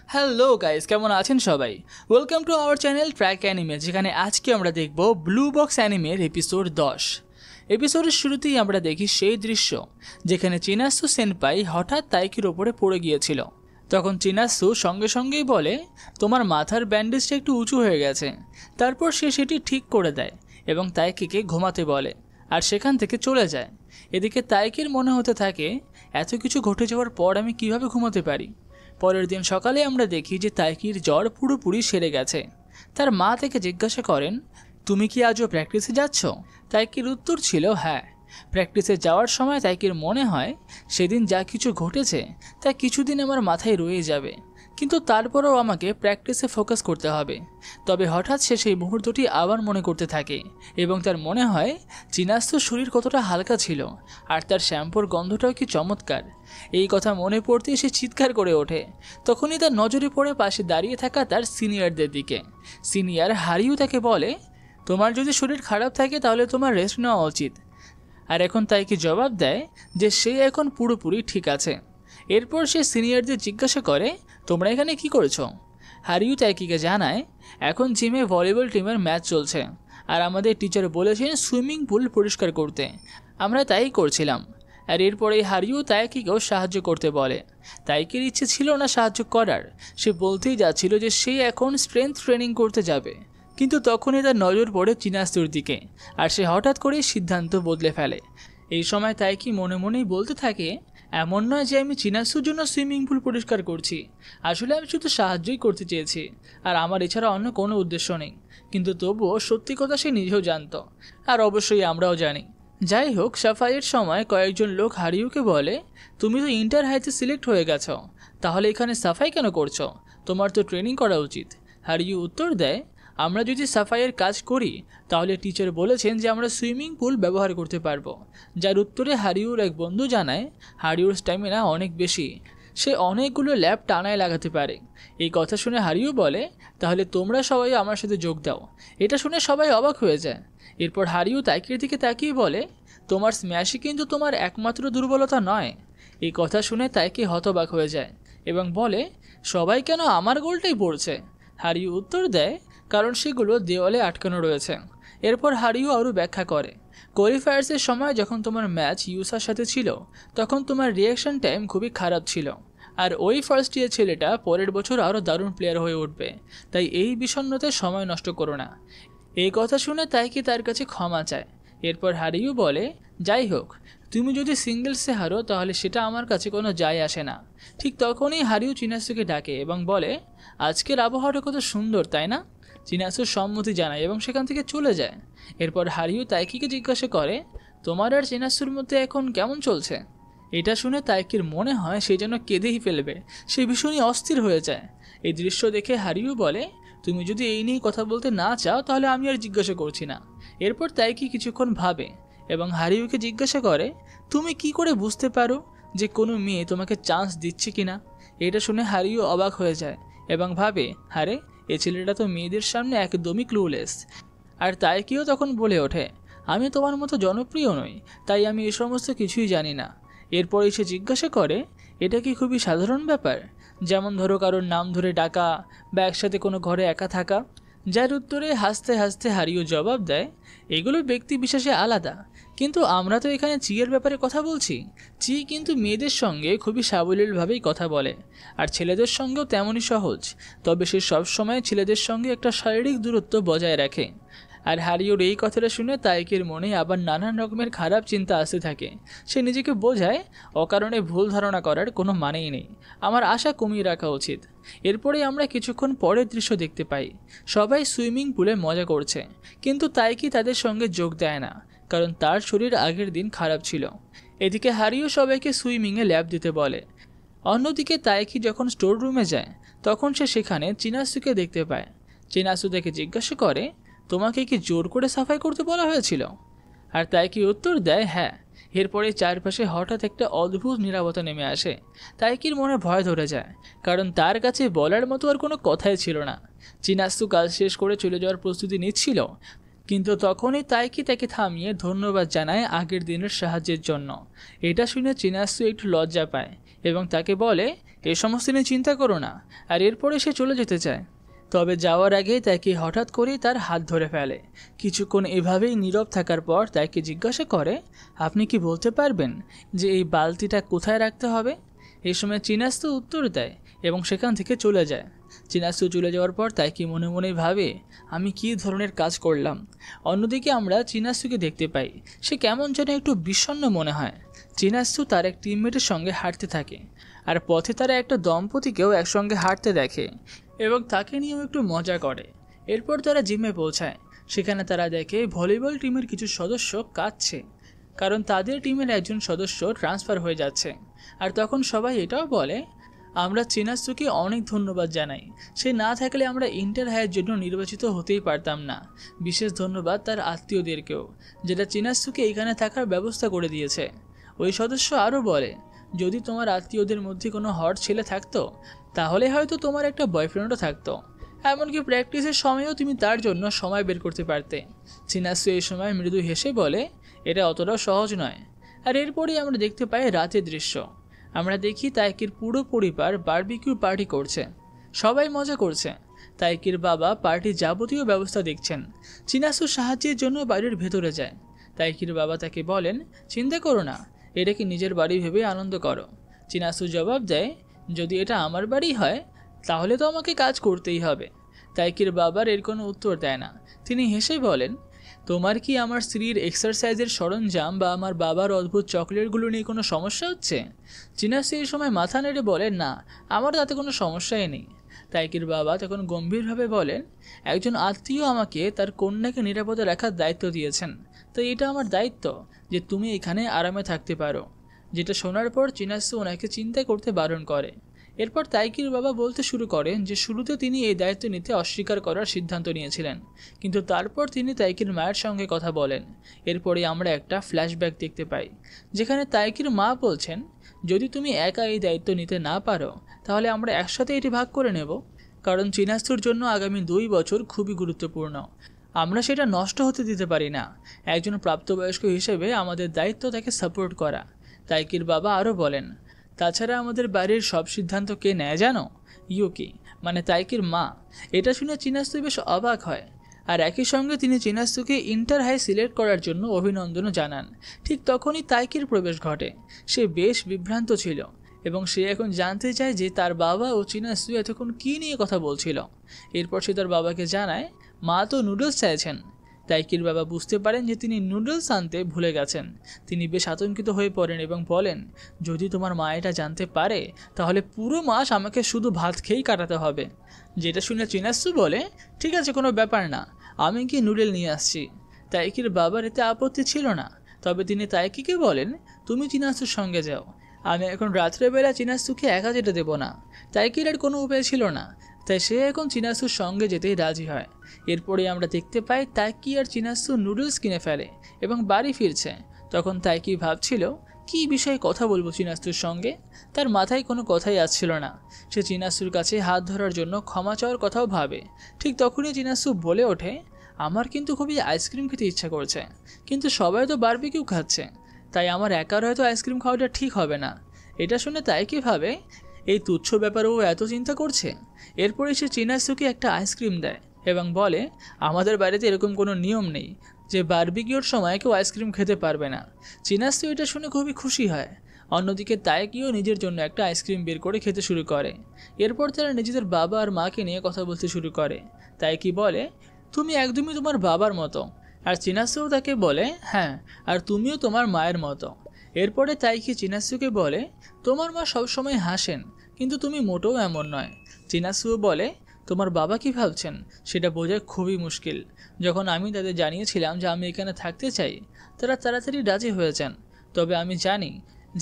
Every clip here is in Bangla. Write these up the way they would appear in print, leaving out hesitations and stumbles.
হ্যালো গাইস, কেমন আছেন সবাই? Welcome to our channel track anime, যেখানে আজকে আমরা দেখব ব্লু বক্স অ্যানিমের এপিসোড 10। এপিসোডের শুরুতেই আমরা দেখি সেই দৃশ্য যেখানে চিনাসু সেনপাই হঠাৎ তাইকির ওপরে পড়ে গিয়েছিল। তখন চিনাসু সঙ্গে সঙ্গেই বলে, তোমার মাথার ব্যান্ডেজটা একটু উঁচু হয়ে গেছে। তারপর সে সেটি ঠিক করে দেয় এবং তাইকিকে ঘুমাতে বলে আর সেখান থেকে চলে যায়। এদিকে তাইকির মনে হতে থাকে, এত কিছু ঘটে যাওয়ার পর আমি কিভাবে ঘুমাতে পারি। পরের দিন সকালে আমরা দেখি যে তাইকির জ্বর পুরোপুরি সেরে গেছে। তার মা তাকে জিজ্ঞাসা করেন, তুমি কি আজও প্র্যাকটিসে যাচ্ছ? তাইকির উত্তর ছিল হ্যাঁ। প্র্যাকটিসে যাওয়ার সময় তাইকির মনে হয় সেদিন যা কিছু ঘটেছে তা কিছুদিন আমার মাথায় রয়ে যাবে, কিন্তু তারপরেও আমাকে প্র্যাকটিসে ফোকাস করতে হবে। তবে হঠাৎ সে সেই মুহূর্তটি আবার মনে করতে থাকে এবং তার মনে হয় চিনাস্তুর শরীর কতটা হালকা ছিল আর তার শ্যাম্পুর গন্ধটাও কি চমৎকার। এই কথা মনে পড়তেই সে চিৎকার করে ওঠে। তখনই তার নজরে পড়ে পাশে দাঁড়িয়ে থাকা তার সিনিয়রদের দিকে। সিনিয়র হারিও তাকে বলে, তোমার যদি শরীর খারাপ থাকে তাহলে তোমার রেস্ট নেওয়া উচিত। আর এখন তাইকি জবাব দেয় যে সে এখন পুরোপুরি ঠিক আছে। এরপর সে সিনিয়রদের জিজ্ঞাসা করে, তোমরা এখানে কি করেছো? হারিও তাইকিকে জানায়, এখন জিমে ভলিবল টিমের ম্যাচ চলছে আর আমাদের টিচার বলেছেন সুইমিং পুল পরিষ্কার করতে, আমরা তাই করছিলাম। আর এরপরে হারিও তাইকিকেও সাহায্য করতে বলে। তাইকির ইচ্ছে ছিল না সাহায্য করার, সে বলতেই যাচ্ছিল যে সে এখন স্ট্রেংথ ট্রেনিং করতে যাবে, কিন্তু তখনই তার নজর পড়ে চিনাস্তুর দিকে আর সে হঠাৎ করেই সিদ্ধান্ত বদলে ফেলে। এই সময় তাইকি মনে মনেই বলতে থাকে, এমন নয় যে আমি চিনাস্তুর জন্য সুইমিং পুল পরিষ্কার করছি, আসলে আমি শুধু সাহায্যই করতে চেয়েছি আর আমার এছাড়া অন্য কোনো উদ্দেশ্য নেই। কিন্তু তবুও সত্যি কথা সে নিজেও জানত, আর অবশ্যই আমরাও জানি। যাই হোক, সাফাইয়ের সময় কয়েকজন লোক হারিউকে বলে, তুমি তো ইন্টার হাইতে সিলেক্ট হয়ে গেছো, তাহলে এখানে সাফাই কেন করছো? তোমার তো ট্রেনিং করা উচিত। হারিউ উত্তর দেয়, আমরা যদি সাফাইয়ের কাজ করি তাহলে টিচার বলেছেন যে আমরা সুইমিং পুল ব্যবহার করতে পারবো। যার উত্তরে হারিউর এক বন্ধু জানায়, হারিউর স্ট্যামিনা অনেক বেশি, সে অনেকগুলো ল্যাব টানায় লাগাতে পারে। এই কথা শুনে হারিউ বলে, তাহলে তোমরা সবাই আমার সাথে যোগ দাও। এটা শুনে সবাই অবাক হয়ে যায়। এরপর হারিউ তাইকির দিকে তাকিয়ে বলে, তোমার স্ম্যাশই কিন্তু তোমার একমাত্র দুর্বলতা নয়। এই কথা শুনে তাইকি হতবাক হয়ে যায় এবং বলে, সবাই কেন আমার গোলটাই পড়ছে? হারিউ উত্তর দেয়, কারণ সেগুলো দেওয়ালে আটকানো রয়েছে। এরপর হারিউ আরও ব্যাখ্যা করে, কোয়ালিফায়ার্সের সময় যখন তোমার ম্যাচ ইউসার সাথে ছিল তখন তোমার রিয়াকশন টাইম খুবই খারাপ ছিল, আর ওই ফার্স্ট ইয়ার ছেলেটা পরের বছর আরও দারুণ প্লেয়ার হয়ে উঠবে, তাই এই বিষণ্ণতায় সময় নষ্ট করো না। এই কথা শুনে তাইকি তার কাছে ক্ষমা চায়। এরপর হারিউ বলে, যাই হোক, তুমি যদি সিঙ্গেলসে হারো তাহলে সেটা আমার কাছে কোনো যায় আসে না। ঠিক তখনই হারিউ চিনাসুকে ডাকে এবং বলে, আজকের আবহাওয়াটা কত সুন্দর, তাই না? চিনাসু সম্মতি জানায় এবং সেখান থেকে চলে যায়। এরপর হারিউ তাইকিকে জিজ্ঞাসা করে, তোমার আর চিনাসুর মধ্যে এখন কেমন চলছে? এটা শুনে তাইকির মনে হয় সে যেন কেঁদেই ফেলবে, সে ভীষণই অস্থির হয়ে যায়। এই দৃশ্য দেখে হারিউ বলে, তুমি যদি এই নিয়ে কথা বলতে না চাও তাহলে আমি আর জিজ্ঞাসা করছি না। এরপর তাইকি কিছুক্ষণ ভাবে এবং হারিউকে জিজ্ঞাসা করে, তুমি কি করে বুঝতে পারো যে কোনো মেয়ে তোমাকে চান্স দিচ্ছে কিনা? এটা শুনে হারিউ অবাক হয়ে যায় এবং ভাবে, আরে এ ছেলেটা তো মেয়েদের সামনে একদমই ক্লুলেস। আর তাইকিও তখন বলে ওঠে, আমি তোমার মতো জনপ্রিয় নই, তাই আমি এ সমস্ত কিছুই জানি না। এরপরে সে জিজ্ঞাসা করে, এটা কি খুবই সাধারণ ব্যাপার, যেমন ধরো কারোর নাম ধরে ডাকা বা একসাথে কোনো ঘরে একা থাকা? যার উত্তরে হাসতে হাসতে হারিও জবাব দেয়, এগুলো ব্যক্তি বিশেষে আলাদা, কিন্তু আমরা তো এখানে চিয়ের ব্যাপারে কথা বলছি। চি কিন্তু মেয়েদের সঙ্গে খুবই সাবলীলভাবেই কথা বলে আর ছেলেদের সঙ্গেও তেমনই সহজ, তবে সে সবসময় ছেলেদের সঙ্গে একটা শারীরিক দূরত্ব বজায় রাখে। আর হারিওর এই কথাটা শুনে তাইকির মনে আবার নানান রকমের খারাপ চিন্তা আসতে থাকে। সে নিজেকে বোঝায়, অকারণে ভুল ধারণা করার কোনো মানেই নেই, আমার আশা কমিয়ে রাখা উচিত। এরপরে আমরা কিছুক্ষণ পরের দৃশ্য দেখতে পাই, সবাই সুইমিং পুলে মজা করছে, কিন্তু তাইকি তাদের সঙ্গে যোগ দেয় না, কারণ তার শরীর আগের দিন খারাপ ছিল। এদিকে হারিও সবাইকে সুইমিংয়ে ল্যাব দিতে বলে। অন্যদিকে তাইকি যখন স্টোর রুমে যায় তখন সে সেখানে চিনাসুকে দেখতে পায়। চিনাসু তাকে জিজ্ঞাসা করে, তোমাকে কি জোর করে সাফাই করতে বলা হয়েছিল? আর তাইকি উত্তর দেয়, হ্যাঁ। এরপরে চারপাশে হঠাৎ একটা অদ্ভুত নীরবতা নেমে আসে। তাইকির মনে ভয় ধরে যায়, কারণ তার কাছে বলার মতো আর কোনো কথাই ছিল না। চিনাসু কাজ শেষ করে চলে যাওয়ার প্রস্তুতি নিচ্ছিল, কিন্তু তখনই তাইকি তাকে থামিয়ে ধন্যবাদ জানায় আগের দিনের সাহায্যের জন্য। এটা শুনে চিনাসু একটু লজ্জা পায় এবং তাকে বলে, এ সমস্ত নিয়ে চিন্তা করো না। আর এরপরে সে চলে যেতে চায়। তবে যাওয়ার আগেই তাকে হঠাৎ করেই তার হাত ধরে ফেলে। কিছুক্ষণ এভাবেই নীরব থাকার পর তাকে জিজ্ঞাসা করে, আপনি কি বলতে পারবেন যে এই বালতিটা কোথায় রাখতে হবে? এই সময় চিনাস্তু উত্তর দেয় এবং সেখান থেকে চলে যায়। চিনাস্তু চলে যাওয়ার পর তাইকি মনে মনে ভাবে, আমি কী ধরনের কাজ করলাম। অন্যদিকে আমরা চিনাস্তুকে দেখতে পাই, সে কেমন যেন একটু বিষণ্ণ মনে হয়। চিনাস্তু তার এক টিমমেটের সঙ্গে হাঁটতে থাকে, আর পথে তারা একটা দম্পতিকেও একসঙ্গে হাঁটতে দেখে এবং তাকে নিয়েও একটু মজা করে। এরপর তারা জিমে পৌঁছায়। সেখানে তারা দেখে ভলিবল টিমের কিছু সদস্য কাঁদছে, কারণ তাদের টিমের একজন সদস্য ট্রান্সফার হয়ে যাচ্ছে। আর তখন সবাই এটাও বলে, আমরা চিনাস্তুকে অনেক ধন্যবাদ জানাই, সে না থাকলে আমরা ইন্টার হাইয়ের জন্য নির্বাচিত হতেই পারতাম না। বিশেষ ধন্যবাদ তার আত্মীয়দেরকেও, যেটা চিনাস্তুকে এইখানে থাকার ব্যবস্থা করে দিয়েছে। ওই সদস্য আরও বলে, যদি তোমার আত্মীয়দের মধ্যে কোনো হট ছেলে থাকতো তাহলে হয়তো তোমার একটা বয়ফ্রেন্ডও থাকতো, এমনকি প্র্যাকটিসের সময়ও তুমি তার জন্য সময় বের করতে পারতে। চিনাস্তু এই সময় মৃদু হেসে বলে, এটা অতটাও সহজ নয়। আর এরপরেই আমরা দেখতে পাই রাতের দৃশ্য। আমরা দেখি তাইকির পুরো পরিবার বারবিকিউ পার্টি করছে, সবাই মজা করছে। তাইকির বাবা পার্টির যাবতীয় ব্যবস্থা দেখছেন। চিনাস্তু সাহায্যের জন্য বাড়ির ভেতরে যায়। তাইকির বাবা তাকে বলেন, চিন্তা করো না, এটাকে নিজের বাড়ি ভেবে আনন্দ করো। চিনাস্তু জবাব দেয়, যদি এটা আমার বাড়ি হয় তাহলে তো আমাকে কাজ করতেই হবে। তাইকির বাবার এর কোনো উত্তর দেয় না। তিনি হেসে বলেন, তোমার কি আমার স্ত্রীর এক্সারসাইজের সরঞ্জাম বা আমার বাবার অদ্ভুত চকলেটগুলো নিয়ে কোনো সমস্যা হচ্ছে? চিনাস্তু এই সময় মাথা নেড়ে বলেন, না, আমার তাতে কোনো সমস্যাই নেই। তাইকির বাবা তখন গম্ভীরভাবে বলেন, একজন আত্মীয় আমাকে তার কন্যাকে নিরাপদে রাখার দায়িত্ব দিয়েছেন, তাই এটা আমার দায়িত্ব যে তুমি এখানে আরামে থাকতে পারো। যেটা শোনার পর চিনাস্তু ওনাকে চিন্তা করতে বারণ করে। এরপর তাইকির বাবা বলতে শুরু করেন যে শুরুতে তিনি এই দায়িত্ব নিতে অস্বীকার করার সিদ্ধান্ত নিয়েছিলেন, কিন্তু তারপর তিনি তাইকির মায়ের সঙ্গে কথা বলেন। এরপরে আমরা একটা ফ্ল্যাশব্যাক দেখতে পাই, যেখানে তাইকির মা বলছেন, যদি তুমি একা এই দায়িত্ব নিতে না পারো তাহলে আমরা একসাথে এটি ভাগ করে নেব, কারণ চিনাস্তুর জন্য আগামী 2 বছর খুবই গুরুত্বপূর্ণ। আমরা সেটা নষ্ট হতে দিতে পারি না। একজন প্রাপ্তবয়স্ক হিসেবে আমাদের দায়িত্ব তাকে সাপোর্ট করা। তাইকির বাবা আরও বলেন, তাছাড়া আমাদের বাড়ির সব সিদ্ধান্ত কে নেয় জানো? ইউকি, মানে তাইকির মা। এটা শুনে চিনাস্তু বেশ অবাক হয়, আর একই সঙ্গে তিনি চিনাস্তুকে ইন্টার হাই সিলেক্ট করার জন্য অভিনন্দনও জানান। ঠিক তখনই তাইকির প্রবেশ ঘটে। সে বেশ বিভ্রান্ত ছিল এবং সে এখন জানতে চায় যে তার বাবা ও চিনাস্তু এতক্ষণ কী নিয়ে কথা বলছিল। এরপর সে তার বাবাকে জানায়, মা তো নুডলস চাইছেন। তাইকির বাবা বুঝতে পারেন যে তিনি নুডলস আনতে ভুলে গেছেন। তিনি বেশ আতঙ্কিত হয়ে পড়েন এবং বলেন, যদি তোমার মা এটা জানতে পারে তাহলে পুরো মাস আমাকে শুধু ভাত খেয়েই কাটাতে হবে। যেটা শুনে চিনাস্তু বলে, ঠিক আছে, কোনো ব্যাপার না, আমি কি নুডল নিয়ে আসছি। তাইকির বাবার এতে আপত্তি ছিল না, তবে তিনি তাইকিকে বলেন, তুমি চিনাস্তুর সঙ্গে যাও, আমি এখন রাত্রেবেলা চিনাস্তুকে একা যেতে দেবো না। তাইকির আর কোনো উপায় ছিল না, তাই সে এখন চিনাস্তুর সঙ্গে যেতেই রাজি হয়। এরপরে আমরা দেখতে পাই তাইকি আর চিনাস্তু নুডলস কিনে ফেলে এবং বাড়ি ফিরছে। তখন তাইকি ভাবছিল, কী বিষয়ে কথা বলবো চিনাস্তুর সঙ্গে। তার মাথায় কোনো কথাই আসছিল না। সে চিনাস্তুর কাছে হাত ধরার জন্য ক্ষমা চাওয়ার কথাও ভাবে। ঠিক তখনই চিনাস্তু বলে ওঠে, আমার কিন্তু খুবই আইসক্রিম খেতে ইচ্ছা করছে, কিন্তু সবাই তো বারবিকিউ খাচ্ছে, তাই আমার একার হয়তো আইসক্রিম খাওয়াটা ঠিক হবে না। এটা শুনে তাইকি ভাবে, এই তুচ্ছ ব্যাপারেও এত চিন্তা করছে। এরপরে সে চিনাস্তুকে একটা আইসক্রিম দেয় এবং বলে, আমাদের বাড়িতে এরকম কোনো নিয়ম নেই যে বারবিকিউর সময় কেউ আইসক্রিম খেতে পারবে না। চিনাস্তু এটা শুনে খুবই খুশি হয়। অন্যদিকে তাইকিও নিজের জন্য একটা আইসক্রিম বের করে খেতে শুরু করে। এরপর তারা নিজেদের বাবা আর মাকে নিয়ে কথা বলতে শুরু করে। তাইকি বলে, তুমি একদমই তোমার বাবার মতো। আর চিনাস্তুও তাকে বলে, হ্যাঁ, আর তুমিও তোমার মায়ের মতো। এরপরে তাইকি চিনাস্তুকে বলে, তোমার মা সবসময় হাসেন, কিন্তু তুমি মোটেও এমন নয়। চিনাস্তুও বলে, তোমার বাবা কি ভাবছেন সেটা বোঝা খুবই মুশকিল। যখন আমি তাদের জানিয়েছিলাম যে আমি এখানে থাকতে চাই, তারা তাড়াতাড়ি রাজি হয়েছেন। তবে আমি জানি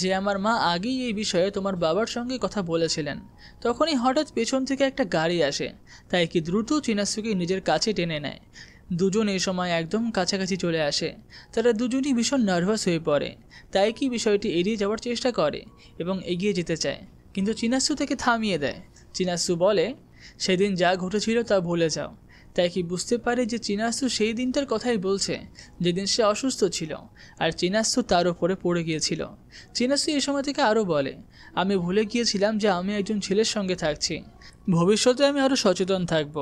যে আমার মা আগেই এই বিষয়ে তোমার বাবার সঙ্গে কথা বলেছিলেন। তখনই হঠাৎ পেছন থেকে একটা গাড়ি আসে। তাই কি দ্রুত চিনাস্তুকে নিজের কাছে টেনে নেয়। দুজন এই সময় একদম কাছাকাছি চলে আসে। তারা দুজনই ভীষণ নার্ভাস হয়ে পড়ে। তাই কি বিষয়টি এড়িয়ে যাওয়ার চেষ্টা করে এবং এগিয়ে যেতে চায়, কিন্তু চিনাস্তু তাকে থামিয়ে দেয়। চিনাস্তু বলে, সেদিন যা ঘটেছিল তা ভুলে যাও। তাই কি বুঝতে পারে যে চিনাসু সেই দিনটার কথাই বলছে যেদিন সে অসুস্থ ছিল আর চিনাসু তার উপরে পড়ে গিয়েছিল। চিনাসু এই সময় থেকে আরও বলে, আমি ভুলে গিয়েছিলাম যে আমি একজন ছেলের সঙ্গে থাকছি। ভবিষ্যতে আমি আরও সচেতন থাকব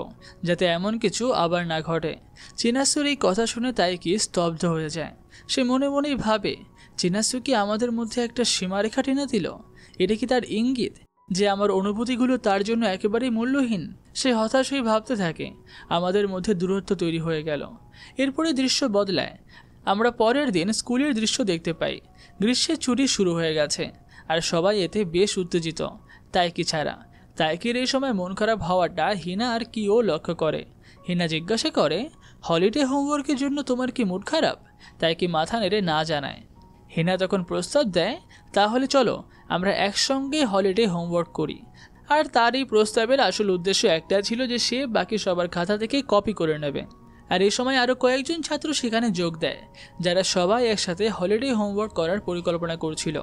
যাতে এমন কিছু আবার না ঘটে। চিনাসুর এই কথা শুনে তাইকি স্তব্ধ হয়ে যায়। সে মনে মনেই ভাবে, চিনাসু কি আমাদের মধ্যে একটা সীমারেখা টেনে দিল? এটা কি তার ইঙ্গিত যে আমার অনুভূতিগুলো তার জন্য একেবারেই মূল্যহীন? সে হতাশ হয়ে ভাবতে থাকে, আমাদের মধ্যে দূরত্ব তৈরি হয়ে গেল। এরপরে দৃশ্য বদলায়। আমরা পরের দিন স্কুলের দৃশ্য দেখতে পাই। গ্রীষ্মের ছুটি শুরু হয়ে গেছে আর সবাই এতে বেশ উত্তেজিত, তাইকি ছাড়া। তাইকির এই সময় মন খারাপ হওয়াটা হিনা আর কিও লক্ষ্য করে। হিনা জিজ্ঞাসা করে, হলিডে হোমওয়ার্কের জন্য তোমার কি মুড খারাপ? তাইকি মাথা নেড়ে না জানায়। হিনা তখন প্রস্তাব দেয়, তাহলে চলো আমরা একসঙ্গে হলিডে হোমওয়ার্ক করি। আর তার এই প্রস্তাবের আসল উদ্দেশ্য একটা ছিল যে সে বাকি সবার খাতা থেকে কপি করে নেবে। আর এই সময় আরও কয়েকজন ছাত্র সেখানে যোগ দেয়, যারা সবাই একসাথে হলিডে হোমওয়ার্ক করার পরিকল্পনা করছিল।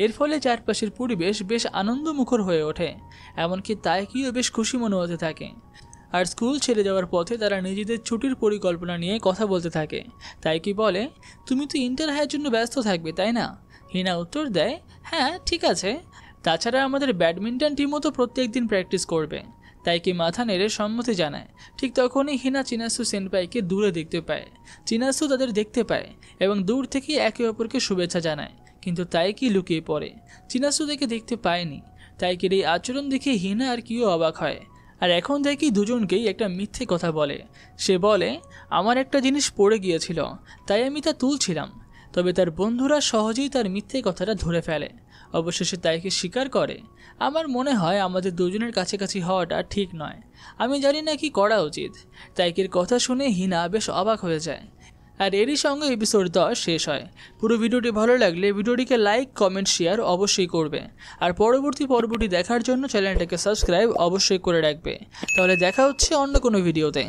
এর ফলে চারপাশের পরিবেশ বেশ আনন্দমুখর হয়ে ওঠে, এমনকি তাইকিও বেশ খুশি মনে হতে থাকে। আর স্কুল ছেড়ে যাওয়ার পথে তারা নিজেদের ছুটির পরিকল্পনা নিয়ে কথা বলতে থাকে। তাইকি বলে, তুমি তো ইন্টার হাইয়ের জন্য ব্যস্ত থাকবে তাই না? হিনা উত্তর দেয়, হ্যাঁ ঠিক আছে, তাছাড়া আমাদের ব্যাডমিন্টন টিমও তো প্রত্যেক দিন প্র্যাকটিস করবে। তাইকি মাথা নেড়ে সম্মতি জানায়। ঠিক তখনই হিনা চিনাসু সেনপাইকে দূরে দেখতে পায়। চিনাসু তাদের দেখতে পায় এবং দূর থেকে একে অপরকে শুভেচ্ছা জানায়, কিন্তু তাইকি লুকিয়ে পড়ে। চিনাসু দেখতে পায়নি। তাইকির এই আচরণ দেখে হিনা আর কিও অবাক হয়। আর এখন দেখি দুজনকেই একটা মিথ্যে কথা বলে। সে বলে, আমার একটা জিনিস পড়ে গিয়েছিল তাই আমি তা তুলছিলাম। তবে তার বন্ধুরা সহজেই তার মিথ্যে কথাটা ধরে ফেলে। অবশেষে তাইকে স্বীকার করে, আমার মনে হয় আমাদের দুজনের কাছাকাছি হওয়াটা ঠিক নয়। আমি জানি না কি করা উচিত। তাইকের কথা শুনে হিনা বেশ অবাক হয়ে যায়। আর এরই সঙ্গে এপিসোড 10 শেষ হয়। পুরো ভিডিওটি ভালো লাগলে ভিডিওটিকে লাইক, কমেন্ট, শেয়ার অবশ্যই করবে। আর পরবর্তী পর্বটি দেখার জন্য চ্যানেলটাকে সাবস্ক্রাইব অবশ্যই করে রাখবে। তাহলে দেখা হচ্ছে অন্য কোনো ভিডিওতে।